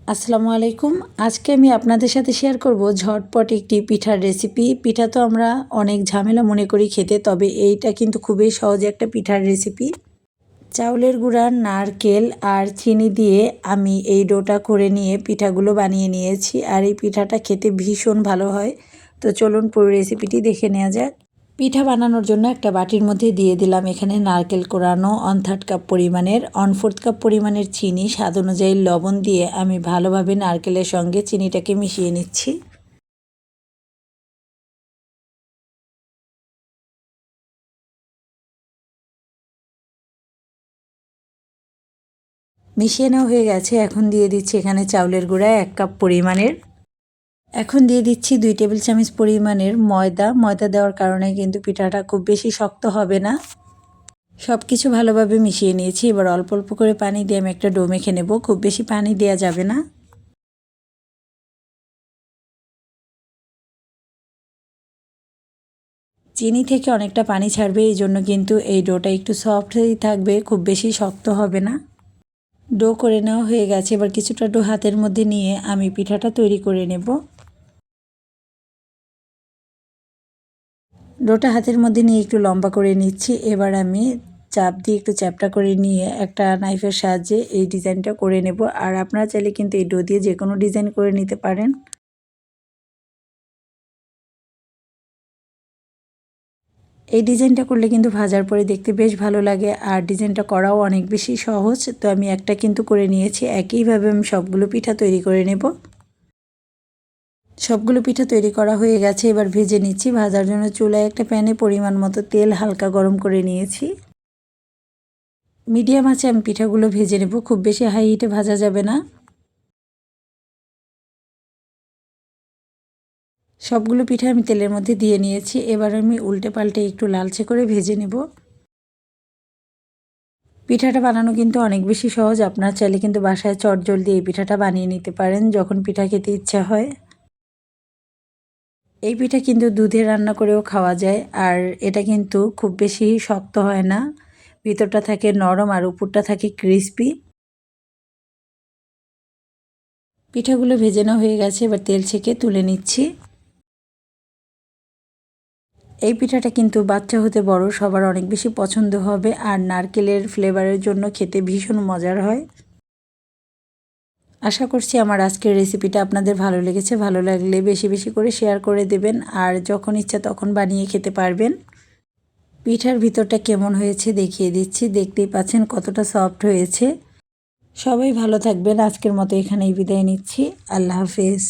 আসসালামু আলাইকুম। আজকে আমি আপনাদের সাথে শেয়ার করব ঝটপট একটি পিঠার রেসিপি। পিঠা তো আমরা অনেক ঝামেলা মনে করি খেতে, তবে এইটা কিন্তু খুবই সহজ একটা পিঠার রেসিপি। চাউলের গুঁড়া, নারকেল আর চিনি দিয়ে আমি এই ডোটা করে নিয়ে পিঠাগুলো বানিয়ে নিয়েছি, আর এই পিঠাটা খেতে ভীষণ ভালো হয়। তো চলুন পুরো রেসিপিটি দেখে নেওয়া যাক। পিঠা বানানোর জন্য একটা বাটির মধ্যে দিয়ে দিলাম এখানে নারকেল কোরানো 1/3 কাপ পরিমাণের, 1/4 কাপ পরিমাণের চিনি, স্বাদ অনুযায়ী লবণ দিয়ে আমি ভালোভাবে নারকেলের সঙ্গে চিনিটাকে মিশিয়ে নিচ্ছি। মিশিয়ে নেওয়া হয়ে গেছে। এখন দিয়ে দিচ্ছি এখানে চাউলের গুঁড়া 1 কাপ পরিমাণের। এখন দিয়ে দিচ্ছি 2 টেবিল চামচ পরিমাণের ময়দা। ময়দা দেওয়ার কারণে কিন্তু পিঠাটা খুব বেশি শক্ত হবে না। সব কিছু ভালোভাবে মিশিয়ে নিয়েছি। এবার অল্প অল্প করে পানি দিয়ে আমি একটা ডো মেখে নেব। খুব বেশি পানি দেওয়া যাবে না। চিনি থেকে অনেকটা পানি ছাড়বে, এই জন্য কিন্তু এই ডোটা একটু সফটই থাকবে, খুব বেশি শক্ত হবে না। ডো করে নেওয়া হয়ে গেছে। এবার কিছুটা ডো হাতের মধ্যে নিয়ে আমি পিঠাটা তৈরি করে নেব। ডোটা হাতের মধ্যে নিয়ে একটু লম্বা করে নিচ্ছি। এবার আমি চাপ দিয়ে একটু চ্যাপটা করে নিয়ে একটা নাইফের সাহায্যে এই ডিজাইনটা করে নেব। আর আপনারা চাইলে কিন্তু এই ডো দিয়ে যে কোনো ডিজাইন করে নিতে পারেন। এই ডিজাইনটা করলে কিন্তু ভাজার পরে দেখতে বেশ ভালো লাগে, আর ডিজাইনটা করাও অনেক বেশি সহজ। তো আমি একটা কিন্তু করে নিয়েছি। একইভাবে আমি সবগুলো পিঠা তৈরি করে নেব। সবগুলো পিঠা তৈরি করা হয়ে গেছে। এবার ভেজে নিচ্ছি। ভাজার জন্য চুলায় একটা প্যানে পরিমাণ মতো তেল হালকা গরম করে নিয়েছি। মিডিয়াম আঁচে আমি পিঠাগুলো ভেজে নেব, খুব বেশি হাই হিটে ভাজা যাবে না। সবগুলো পিঠা আমি তেলের মধ্যে দিয়ে নিয়েছি। এবার আমি উল্টে পাল্টে একটু লালচে করে ভেজে নেব। পিঠাটা বানানো কিন্তু অনেক বেশি সহজ। আপনার চাইলে কিন্তু বাসায় চটজলদি এই পিঠাটা বানিয়ে নিতে পারেন যখন পিঠা খেতে ইচ্ছা হয়। এই পিঠা কিন্তু দুধে রান্না করেও খাওয়া যায়, আর এটা কিন্তু খুব বেশি শক্ত হয় না। ভিতরটা থাকে নরম আর উপরটা থাকে ক্রিস্পি। পিঠাগুলো ভেজে নেওয়া হয়ে গেছে। এবার তেল ছেঁকে তুলে নিচ্ছি। এই পিঠাটা কিন্তু বাচ্চা হতে বড় সবার অনেক বেশি পছন্দ হবে, আর নারকেলের ফ্লেভারের জন্য খেতে ভীষণ মজার হয়। আশা করছি আমার আজকের রেসিপিটা আপনাদের ভালো লেগেছে। ভালো লাগলে বেশি বেশি করে শেয়ার করে দেবেন, আর যখন ইচ্ছা তখন বানিয়ে খেতে পারবেন। পিঠার ভিতরটা কেমন হয়েছে দেখিয়ে দিচ্ছি। দেখতেই পাচ্ছেন কতটা সফট হয়েছে। সবাই ভালো থাকবেন। আজকের মতো এখানেই বিদায় নিচ্ছি। আল্লাহ হাফেজ।